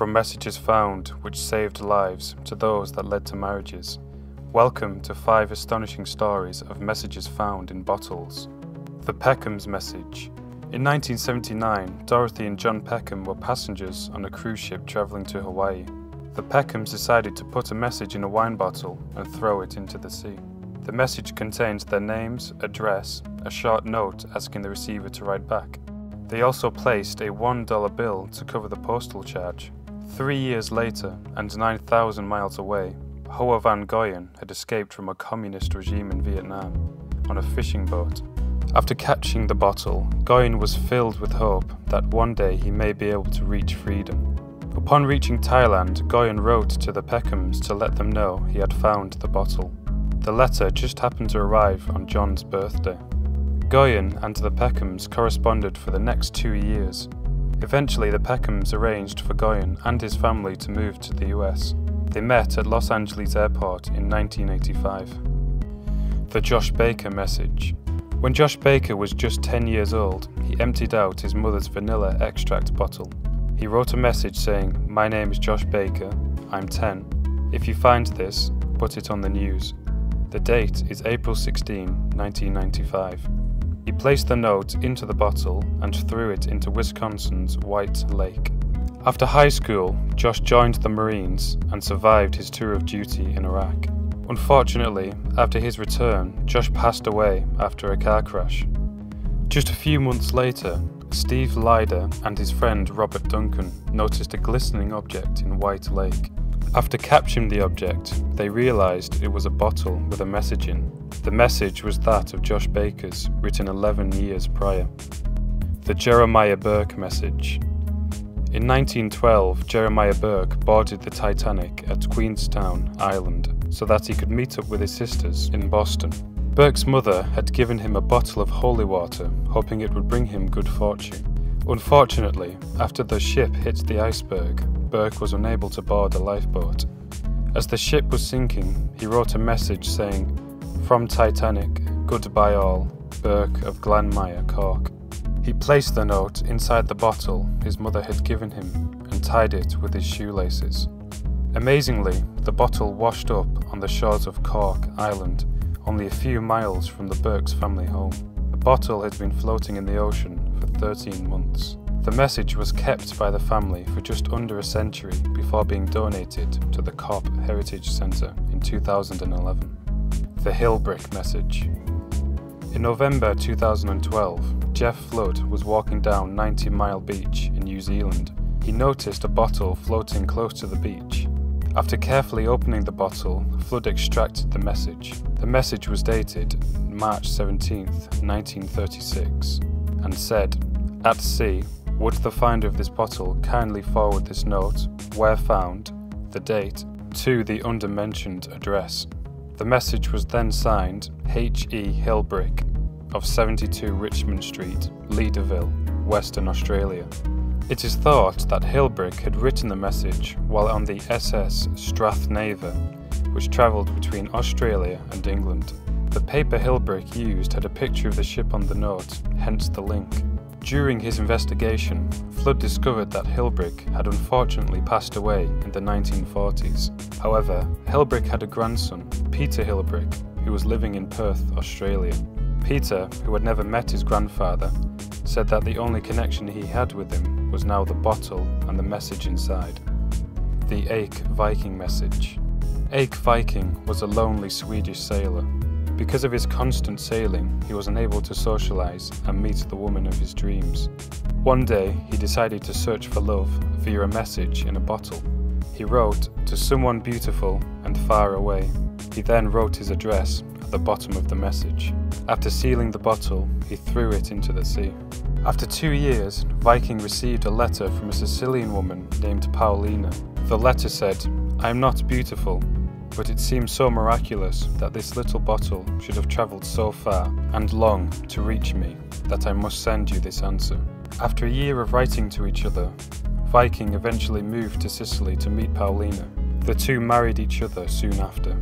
From messages found which saved lives to those that led to marriages, welcome to 5 astonishing stories of messages found in bottles. The Peckham's message. In 1979, Dorothy and John Peckham were passengers on a cruise ship traveling to Hawaii. The Peckhams decided to put a message in a wine bottle and throw it into the sea. The message contained their names, address, a short note asking the receiver to write back. They also placed a $1 bill to cover the postal charge. 3 years later, and 9,000 miles away, Hoa Van Goyen had escaped from a communist regime in Vietnam on a fishing boat. After catching the bottle, Goyen was filled with hope that one day he may be able to reach freedom. Upon reaching Thailand, Goyen wrote to the Peckhams to let them know he had found the bottle. The letter just happened to arrive on John's birthday. Goyen and the Peckhams corresponded for the next 2 years. Eventually, the Peckhams arranged for Goyen and his family to move to the US. They met at Los Angeles Airport in 1985. The Josh Baker message. When Josh Baker was just 10 years old, he emptied out his mother's vanilla extract bottle. He wrote a message saying, "My name is Josh Baker, I'm 10. If you find this, put it on the news." The date is April 16, 1995. He placed the note into the bottle and threw it into Wisconsin's White Lake. After high school, Josh joined the Marines and survived his tour of duty in Iraq. Unfortunately, after his return, Josh passed away after a car crash. Just a few months later, Steve Lyder and his friend Robert Duncan noticed a glistening object in White Lake. After capturing the object, they realized it was a bottle with a message in. The message was that of Josh Baker's, written 11 years prior. The Jeremiah Burke message. In 1912, Jeremiah Burke boarded the Titanic at Queenstown, Ireland, so that he could meet up with his sisters in Boston. Burke's mother had given him a bottle of holy water, hoping it would bring him good fortune. Unfortunately, after the ship hit the iceberg, Burke was unable to board a lifeboat. As the ship was sinking, he wrote a message saying, "From Titanic, goodbye all, Burke of Glanmire, Cork." He placed the note inside the bottle his mother had given him and tied it with his shoelaces. Amazingly, the bottle washed up on the shores of Cork, Ireland, only a few miles from the Burke's family home. The bottle had been floating in the ocean for 13 months. The message was kept by the family for just under a century before being donated to the Cobb Heritage Centre in 2011. The Hillbrick message. In November 2012, Jeff Flood was walking down 90 Mile Beach in New Zealand. He noticed a bottle floating close to the beach. After carefully opening the bottle, Flood extracted the message. The message was dated March 17, 1936, and said, "At sea, would the finder of this bottle kindly forward this note, where found, the date, to the undermentioned address." The message was then signed H.E. Hillbrick of 72 Richmond Street, Leederville, Western Australia. It is thought that Hillbrick had written the message while on the SS Strathnaver, which travelled between Australia and England. The paper Hillbrick used had a picture of the ship on the note, hence the link. During his investigation, Flood discovered that Hillbrick had unfortunately passed away in the 1940s. However, Hillbrick had a grandson, Peter Hillbrick, who was living in Perth, Australia. Peter, who had never met his grandfather, said that the only connection he had with him was now the bottle and the message inside. The Ake Viking message. Ake Viking was a lonely Swedish sailor. Because of his constant sailing, he was unable to socialize and meet the woman of his dreams. One day, he decided to search for love via a message in a bottle. He wrote, "To someone beautiful and far away." He then wrote his address at the bottom of the message. After sealing the bottle, he threw it into the sea. After 2 years, Viking received a letter from a Sicilian woman named Paulina. The letter said, "I am not beautiful, but it seems so miraculous that this little bottle should have travelled so far and long to reach me that I must send you this answer." After a year of writing to each other, Viking eventually moved to Sicily to meet Paulina. The two married each other soon after.